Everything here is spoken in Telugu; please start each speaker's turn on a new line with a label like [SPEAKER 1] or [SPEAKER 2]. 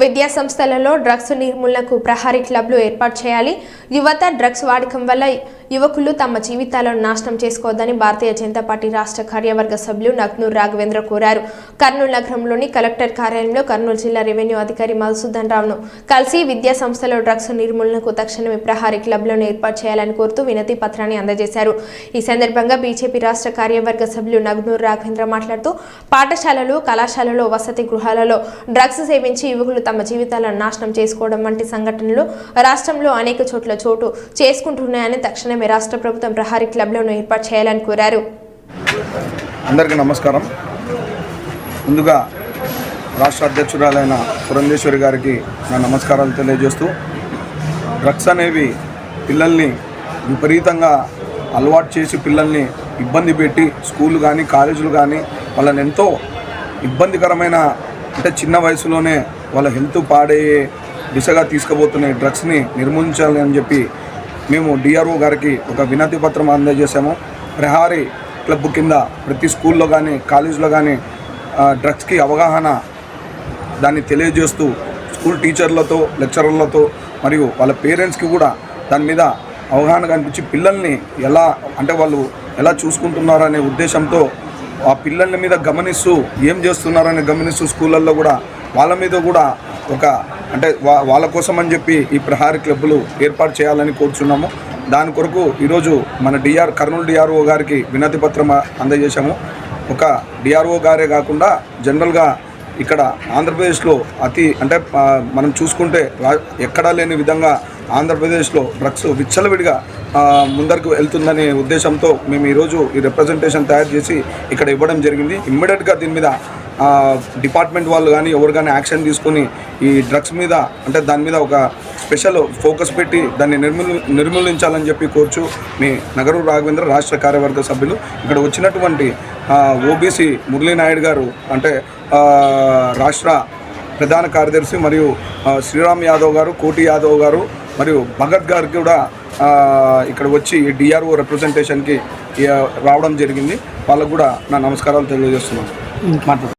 [SPEAKER 1] విద్యా సంస్థలలో డ్రగ్స్ నిర్మూలనకు ప్రహారీ క్లబ్లు ఏర్పాటు చేయాలి. యువత డ్రగ్స్ వాడకం వల్ల యువకులు తమ జీవితాలను నాశనం చేసుకోవద్దని భారతీయ జనతా పార్టీ రాష్ట్ర కార్యవర్గ సభ్యులు నగ్నూర్ రాఘవేంద్ర కోరారు. కర్నూలు నగరంలోని కలెక్టర్ కార్యాలయంలో కర్నూలు జిల్లా రెవెన్యూ అధికారి మధుసూదన్ రావును కలిసి విద్యా సంస్థలో డ్రగ్స్ నిర్మూలనకు తక్షణమే ప్రహారీ క్లబ్లను ఏర్పాటు చేయాలని కోరుతూ వినతి పత్రాన్ని అందజేశారు. ఈ సందర్భంగా బీజేపీ రాష్ట్ర కార్యవర్గ సభ్యులు నగ్నూర్ రాఘవేంద్ర మాట్లాడుతూ పాఠశాలలు, కళాశాలలో, వసతి గృహాలలో డ్రగ్స్ సేవించి యువకులు తమ జీవితాలను నాశనం చేసుకోవడం వంటి సంఘటనలు రాష్ట్రంలో అనేక చోట్ల చోటు చేసుకుంటున్నాయని తక్షణమే రాష్ట్ర ప్రభుత్వం ప్రహారీ క్లబ్లను ఏర్పాటు చేయాలని కోరారు.
[SPEAKER 2] అందరికీ నమస్కారం. ముందుగా రాష్ట్ర అధ్యక్షురాలైన పురంధేశ్వరి గారికి నా నమస్కారాలు తెలియజేస్తూ, డ్రగ్స్ అనేవి పిల్లల్ని విపరీతంగా అలవాటు చేసి పిల్లల్ని ఇబ్బంది పెట్టి స్కూళ్ళు కానీ కాలేజీలు కానీ వాళ్ళని ఎంతో ఇబ్బందికరమైన అంటే చిన్న వయసులోనే వాళ్ళ హెల్త్ పాడయ్యే దిశగా తీసుకుపోతున్నాయి. డ్రగ్స్ని నిర్మూలించాలి అని చెప్పి మేము డిఆర్ఓ గారికి ఒక వినతి పత్రం అందజేసాము. ప్రహారీ క్లబ్ కింద ప్రతి స్కూల్లో కానీ కాలేజీలో కానీ డ్రగ్స్కి అవగాహన దాన్ని తెలియజేస్తూ స్కూల్ టీచర్లతో, లెక్చరర్లతో మరియు వాళ్ళ పేరెంట్స్కి కూడా దాని మీద అవగాహన కనిపించి పిల్లల్ని ఎలా అంటే వాళ్ళు ఎలా చూసుకుంటున్నారనే ఉద్దేశంతో ఆ పిల్లల మీద గమనిస్తూ ఏం చేస్తున్నారని గమనిస్తూ స్కూళ్ళల్లో కూడా వాళ్ళ మీద కూడా ఒక అంటే వాళ్ళ కోసం అని చెప్పి ఈ ప్రహారీ క్లబ్లు ఏర్పాటు చేయాలని కోరుచున్నాము. దాని కొరకు ఈరోజు మన కర్నూలు డిఆర్ఓ గారికి వినతి పత్రం అందజేశాము. ఒక డిఆర్ఓ గారే కాకుండా జనరల్గా ఇక్కడ ఆంధ్రప్రదేశ్లో అంటే మనం చూసుకుంటే ఎక్కడా లేని విధంగా ఆంధ్రప్రదేశ్లో డ్రగ్స్ విచ్చలవిడిగా ముందరకు వెళ్తుందనే ఉద్దేశంతో మేము ఈరోజు ఈ రిప్రజెంటేషన్ తయారు చేసి ఇక్కడ ఇవ్వడం జరిగింది. ఇమ్మీడియట్గా దీని మీద డిపార్ట్మెంట్ వాళ్ళు కానీ ఎవరు కానీ యాక్షన్ తీసుకొని ఈ డ్రగ్స్ మీద అంటే దాని మీద ఒక స్పెషల్ ఫోకస్ పెట్టి దాన్ని నిర్మూలించాలని చెప్పి కోర్చు మీ నగరూరు రాఘవేంద్ర రాష్ట్ర కార్యవర్గ సభ్యులు. ఇక్కడ వచ్చినటువంటి ఓబీసీ మురళీనాయుడు గారు అంటే రాష్ట్ర ప్రధాన కార్యదర్శి మరియు శ్రీరామ్ యాదవ్ గారు, కోటి యాదవ్ గారు మరియు భగత్ గారికి కూడా ఇక్కడ వచ్చి డిఆర్ఓ రిప్రజెంటేషన్కి రావడం జరిగింది. వాళ్ళకు కూడా నా నమస్కారాలు తెలియజేస్తున్నాను.